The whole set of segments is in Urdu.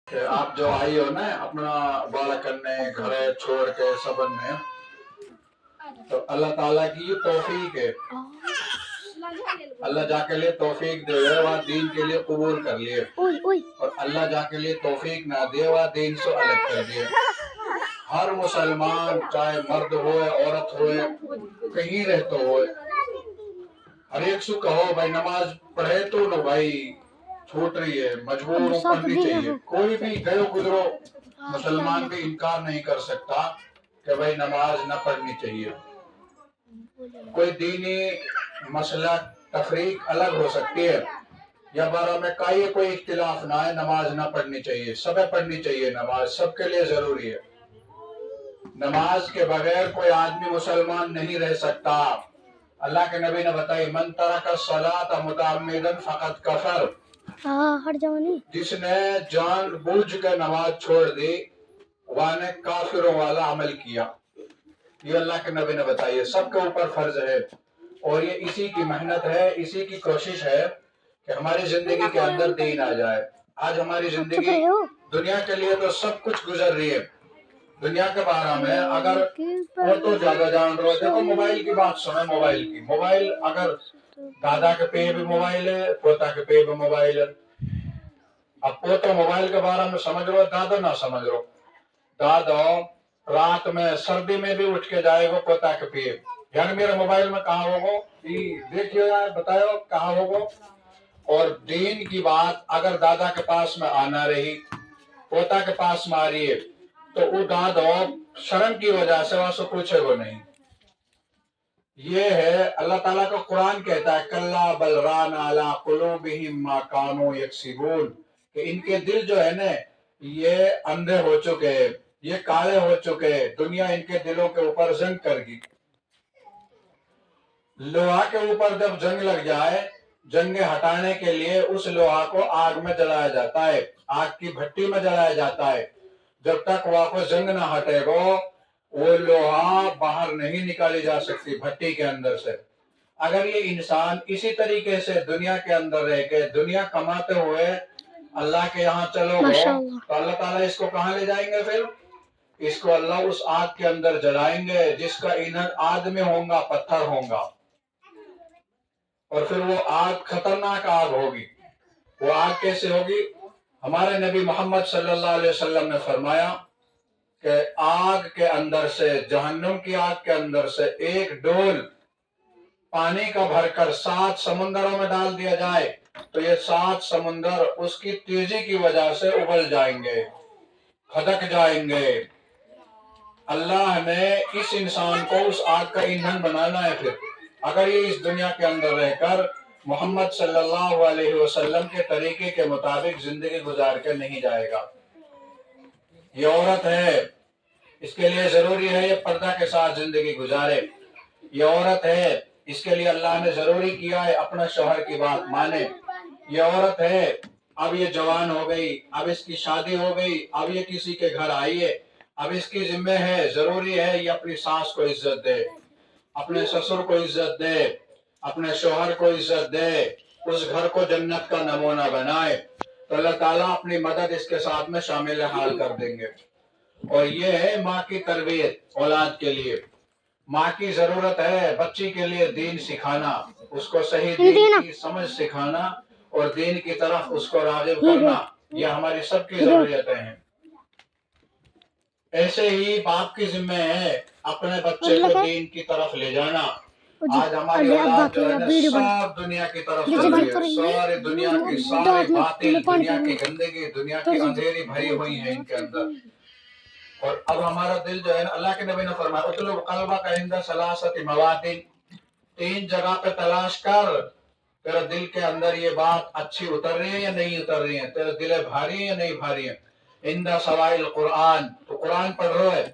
کہ آپ جو آئی ہو نا اپنا بڑا کرنے گھر چھوڑ کے سبن میں، تو اللہ تعالیٰ کی یہ توفیق ہے. اللہ جا کے لیے توفیق دے وہ دین کے لیے قبول کر لیے، اور اللہ جا کے لیے توفیق نہ دے وہ دین سے الگ کر دیے. ہر مسلمان چاہے مرد ہوئے عورت ہوئے کہیں رہتے ہوئے، ہر ایک سے کہو بھائی نماز پڑھے تو نو بھائی چھوٹ رہی ہے، مجبور پڑھنی چاہیے. کوئی بھی گئے گزرو مسلمان بھی انکار نہیں کر سکتا کہ بھائی نماز نہ پڑھنی چاہیے. کوئی دینی مسئلہ تفریق الگ ہو سکتی ہے یا بارہ میں کوئی اختلاف نہ ہے، نماز نہ پڑھنی چاہیے، سبیں پڑھنی چاہیے. نماز سب کے لیے ضروری ہے. نماز کے بغیر کوئی آدمی مسلمان نہیں رہ سکتا. اللہ کے نبی نے بتائی من ترک الصلاۃ متعمدا فقد کفر. جس نے جان بوجھ کے نماز چھوڑ دی وہ نے کافروں والا عمل کیا. یہ اللہ کے نبی نے بتائی ہے، سب کے اوپر فرض ہے، اور یہ اسی کی محنت ہے، اسی کی کوشش ہے کہ ہماری زندگی کے اندر دین آ جائے. آج ہماری زندگی دنیا کے لیے تو سب کچھ گزر رہی ہے. دنیا کے بارے میں اگر وہ تو زیادہ جان رہے ہو، دیکھو موبائل کی بات سنیں. موبائل کی موبائل اگر دادا کے پہ بھی موبائل ہے، پوتا کے پہ بھی موبائل ہے. اب پوتا موبائل کے بارے میں سمجھ رہو، دادا نہ سمجھ رہو. دادا رات میں سردی میں بھی اٹھ کے جائے گا پوتا کے پہ، یعنی میرے موبائل میں کہاں ہوگا دیکھیے بتاؤ کہاں ہوگا. اور دین کی بات اگر دادا کے پاس میں آنا رہی، پوتا کے پاس میں آ رہی ہے، تو وہ دادا شرم کی وجہ سے وہاں سے پوچھے گا نہیں. یہ ہے اللہ تعالیٰ کا قرآن کہتا ہے کلا بل ران علی قلوبہم ما کانوا یکسبون، کہ ان کے دل جو ہے نا یہ اندھے ہو چکے، یہ کالے ہو چکے، دنیا ان کے دلوں کے اوپر زنگ کر گی. لوہا کے اوپر جب جنگ لگ جائے، جنگ ہٹانے کے لیے اس لوہا کو آگ میں جلایا جاتا ہے، آگ کی بھٹی میں جلایا جاتا ہے. جب تک واپس جنگ نہ ہٹے گا وہ لوہا باہر نہیں نکالی جا سکتی بھٹی کے اندر سے. اگر یہ انسان اسی طریقے سے دنیا کے اندر رہ کے دنیا کماتے ہوئے اللہ کے یہاں چلو گو تو اللہ تعالیٰ اس کو کہاں لے جائیں گے؟ پھر اس کو اللہ اس آگ کے اندر جلائیں گے جس کا ایندھن آدمی ہوگا، پتھر ہوگا، اور پھر وہ آگ خطرناک آگ ہوگی. وہ آگ کیسے ہوگی؟ ہمارے نبی محمد صلی اللہ علیہ وسلم نے فرمایا کہ آگ کے اندر سے، جہنم کی آگ کے اندر سے ایک ڈول پانی کا بھر کر 7 سمندروں میں ڈال دیا جائے تو یہ 7 سمندر اس کی تیزی کی وجہ سے ابل جائیں گے، کھدک جائیں گے. اللہ نے اس انسان کو اس آگ کا ایندھن بنانا ہے. پھر اگر یہ اس دنیا کے اندر رہ کر محمد صلی اللہ علیہ وسلم کے طریقے کے مطابق زندگی گزار کے نہیں جائے گا. یہ عورت ہے، اس کے لیے ضروری ہے یہ پردہ کے ساتھ زندگی گزارے. یہ عورت ہے، اس کے لیے اللہ نے ضروری کیا ہے اپنا شوہر کی بات مانے. یہ عورت ہے، اب یہ جوان ہو گئی، اب اس کی شادی ہو گئی، اب یہ کسی کے گھر آئی ہے، اب اس کی ذمہ ہے، ضروری ہے یہ اپنی ساس کو عزت دے، اپنے سسر کو عزت دے، اپنے شوہر کو عزت دے، اس گھر کو جنت کا نمونہ بنائے. تو اللہ تعالیٰ اپنی مدد اس کے ساتھ میں شامل حال کر دیں گے. اور یہ ہے ماں کی تربیت اولاد کے لیے. ماں کی ضرورت ہے بچی کے لیے دین سکھانا، اس کو صحیح دین کی سمجھ سکھانا اور دین کی طرف اس کو راغب کرنا. یہ ہماری سب کی ضروریتیں ہیں. ایسے ہی باپ کی ذمہ ہے اپنے بچے کو دین کی طرف لے جانا. آج ہماری اولاد جو ہے نا سب دنیا کی طرف چل رہی ہے، سارے دنیا کی ساری باطل، دنیا کی گندگی، دنیا کی اندھیری بھری ہوئی ہیں ان کے اندر. اور اب ہمارا دل جو ہے نا اللہ کے نبی نے فرمایا اطلب قلبک عند ثلاثۃ مواطن، 3 جگہ پہ تلاش کر تیرا دل کے اندر یہ بات اچھی اتر رہی ہے یا نہیں اتر رہی ہے، تیرا دل بھاری ہے یا نہیں بھاری ہے. عند سوائل القرآن، تو قرآن پڑھ رہا ہے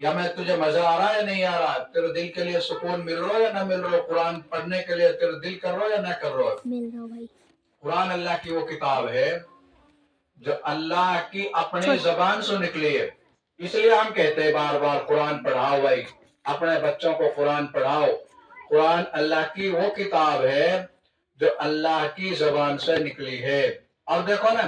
یا میں تجھے مزہ آ رہا ہے یا نہیں آ رہا، تیرے دل کے لیے سکون مل رہا ہے یا نہ مل رہا، قرآن پڑھنے کے لیے تیرا دل کر رہا ہے یا نہ کر رہا ہے. مل رہا بھائی. قرآن اللہ کی وہ کتاب ہے جو اللہ کی اپنی زبان سے نکلی ہے. اس لیے ہم کہتے ہیں بار بار قرآن پڑھاؤ بھائی، اپنے بچوں کو قرآن پڑھاؤ. قرآن اللہ کی وہ کتاب ہے جو اللہ کی زبان سے نکلی ہے. اور دیکھو نا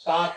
7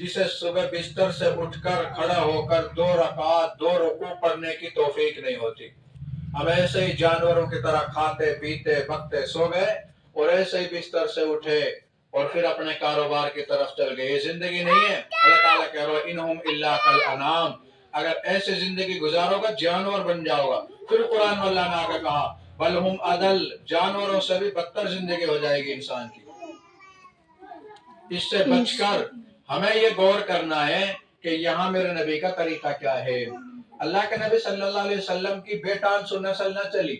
جسے صبح بستر سے اٹھ کر کھڑا ہو کر 2 رکعات 2 رکوع پڑھنے کی توفیق نہیں ہوتی. ہم ایسے ہی جانوروں کی طرح کھاتے پیتے بکتے سو گئے اور ایسے ہی بستر سے اٹھے اور پھر اپنے کاروبار کی طرف چل گئے. یہ زندگی نہیں ہے. اللہ تعالیٰ کہہ رہا ہے انہم الا کالانعام، اگر ایسے زندگی گزارو گا جانور بن جاؤ گا. پھر قرآن اللہ نے آگے کہا بل ہم اضل، جانوروں سے بھی بدتر زندگی ہو جائے گی انسان کی. اس سے بچ کر ہمیں یہ غور کرنا ہے کہ یہاں میرے نبی کا طریقہ کیا ہے. اللہ کے نبی صلی اللہ علیہ وسلم کی بیٹان سو نسل نہ چلی.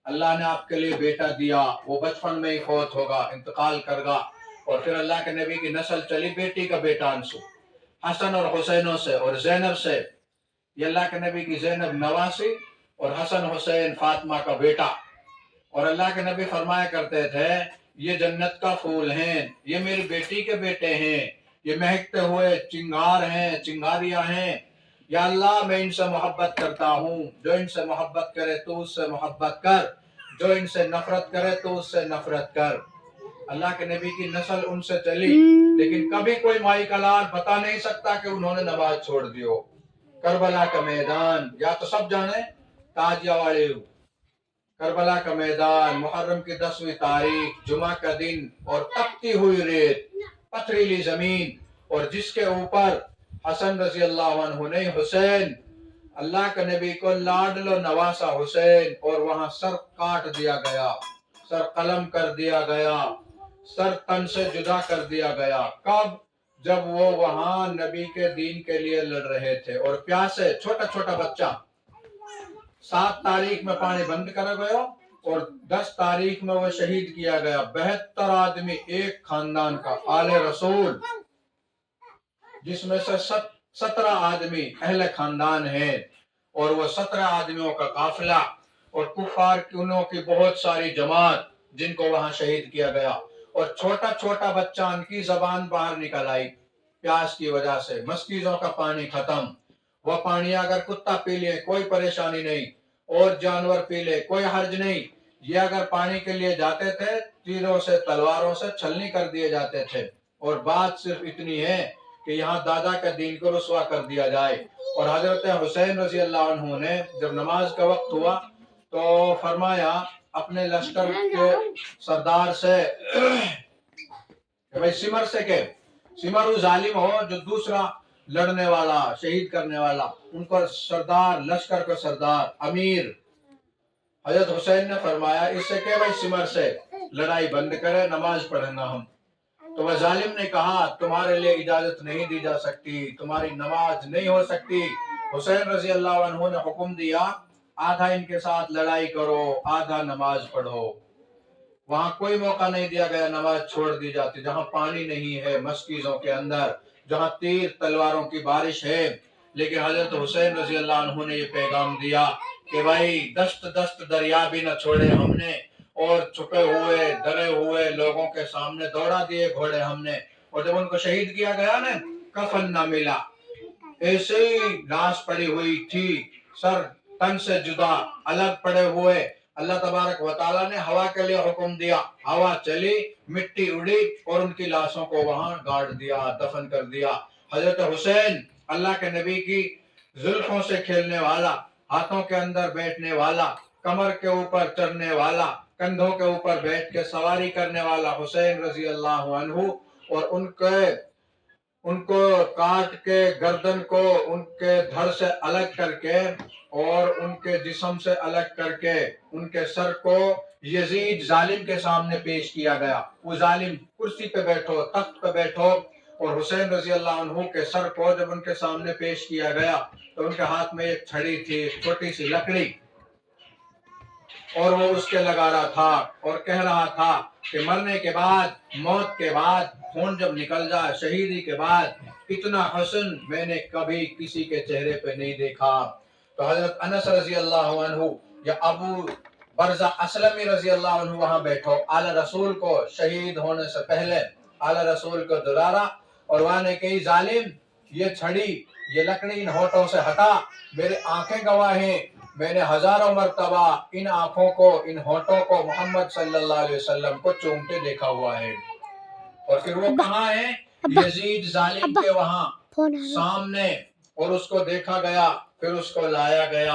اللہ نے آپ کے لیے بیٹا دیا، وہ بچپن میں ہی فوت ہوگا، انتقال کر گا، اور پھر اللہ کے نبی کی نسل چلی بیٹی کا بیٹان سو، حسن اور حسینوں سے اور زینب سے. یہ اللہ کے نبی کی زینب نواسی اور حسن حسین فاطمہ کا بیٹا. اور اللہ کے نبی فرمایا کرتے تھے یہ جنت کا پھول ہیں، یہ میری بیٹی کے بیٹے ہیں، یہ مہکتے ہوئے چنگار ہیں، چنگاریاں ہیں. یا اللہ میں ان سے محبت کرتا ہوں، جو ان سے محبت کرے تو اس سے محبت کر، جو ان سے نفرت کرے تو اس سے نفرت کر. اللہ کے نبی کی نسل ان سے چلی، لیکن کبھی کوئی مائی کا لال بتا نہیں سکتا کہ انہوں نے نماز چھوڑ دی ہو. کربلا کا میدان یا تو سب جانے، تاجیہ والے، کربلا کا میدان، محرم کی 10ویں تاریخ، جمعہ کا دن، اور تپتی ہوئی ریت، پتھریلی زمین، اور جس کے اوپر حسن رضی اللہ عنہ نے حسین، اللہ کے نبی کو لاڈلو نواسا حسین، اور وہاں سر کاٹ دیا گیا، سر قلم کر دیا گیا، سر تن سے جدا کر دیا گیا. کب؟ جب وہ وہاں نبی کے دین کے لیے لڑ رہے تھے اور پیاسے، چھوٹا چھوٹا بچہ. 7 تاریخ میں پانی بند کرا گیا اور 10 تاریخ میں وہ شہید کیا گیا. 72 آدمی ایک خاندان کا، آل رسول، جس میں سے 17 آدمی اہل خاندان ہیں، اور وہ 17 آدمیوں کا قافلہ، اور کفار کی بہت ساری جماعت جن کو وہاں شہید کیا گیا. اور چھوٹا چھوٹا بچہ ان کی زبان باہر نکل آئی پیاس کی وجہ سے. مسکیزوں کا پانی ختم، وہ پانی اگر کتا پی لے کوئی پریشانی نہیں، اور جانور پی لے کوئی حرج نہیں. یہ اگر پانی کے لیے جاتے تھے تیروں سے تلواروں سے چھلنی کر دیے جاتے تھے. اور بات صرف اتنی ہے کہ یہاں دادا کے دین کو رسوا کر دیا جائے. اور حضرت حسین رضی اللہ عنہ نے جب نماز کا وقت ہوا تو فرمایا اپنے لشکر کے سردار سے کہ بھائی سمر سے کہ سمر وہ ظالم ہو جو دوسرا لڑنے والا، شہید کرنے والا، ان کو سردار، لشکر کو سردار، امیر. حضرت حسین نے فرمایا اس سے کہ بھائی سمر سے لڑائی بند کرے، نماز پڑھیں گا ہم. تو وہ ظالم نے کہا تمہارے لیے اجازت نہیں دی جا سکتی، تمہاری نماز نہیں ہو سکتی. حسین رضی اللہ عنہ نے حکم دیا آدھا ان کے ساتھ لڑائی کرو، آدھا نماز پڑھو. وہاں کوئی موقع نہیں دیا گیا نماز چھوڑ دی جاتی. جہاں پانی نہیں ہے مسکیزوں کے اندر، جہاں تیر تلواروں کی بارش ہے، لیکن حضرت حسین رضی اللہ عنہ نے یہ پیغام دیا کہ بھائی دست دست دریا بھی نہ چھوڑے ہم نے، اور چھپے ہوئے ڈرے ہوئے لوگوں کے سامنے دوڑا دیے گھوڑے ہم نے. اور جب ان کو شہید کیا گیا نا، کفن نہ ملا، ایسے ہی لاش پڑی ہوئی تھی، سر تن سے جدا الگ پڑے ہوئے. اللہ تبارک و تعالیٰ نے ہوا کے لیے حکم دیا، ہوا چلی، مٹی اڑی، اور ان کی لاشوں کو وہاں گاڑ دیا، دفن کر دیا. حضرت حسین اللہ کے نبی کی زلفوں سے کھیلنے والا، ہاتھوں کے اندر بیٹھنے والا، کمر کے اوپر چڑھنے والا، کندھوں کے اوپر بیٹھ کے سواری کرنے والا حسین رضی اللہ عنہ. اور ان کو کاٹ کے گردن کو ان کے دھڑ سے الگ کر کے اور ان کے جسم سے الگ کر کے ان کے سر کو یزید ظالم کے سامنے پیش کیا گیا. وہ ظالم کرسی پہ بیٹھو، تخت پہ بیٹھو، اور حسین رضی اللہ عنہ کے سر کو جب ان کے سامنے پیش کیا گیا تو ان کے ہاتھ میں ایک چھڑی تھی، ایک چھوٹی سی لکڑی، اور وہ اس کے لگا رہا تھا اور کہہ رہا تھا کہ مرنے کے بعد، موت کے بعد، خون جب نکل جائے، شہیدی کے بعد، اتنا حسن میں نے کبھی کسی کے چہرے پہ نہیں دیکھا. تو حضرت انس رضی اللہ عنہ یا ابو برزہ اسلمی رضی اللہ عنہ وہاں بیٹھو، اعلی رسول کو شہید ہونے سے پہلے اعلی رسول کو دلارا، اور وہاں نے کہی ظالم یہ چھڑی، یہ لکڑی ان ہونٹوں سے ہٹا. میرے آنکھیں گواہ ہیں، میں نے ہزاروں مرتبہ ان آنکھوں کو، ان ہونٹوں کو محمد صلی اللہ علیہ وسلم کو چومتے دیکھا ہوا ہے. اور پھر وہ کہاں ہیں؟ یزید ظالم کے وہاں سامنے، اور اس کو دیکھا گیا، پھر اس کو لایا گیا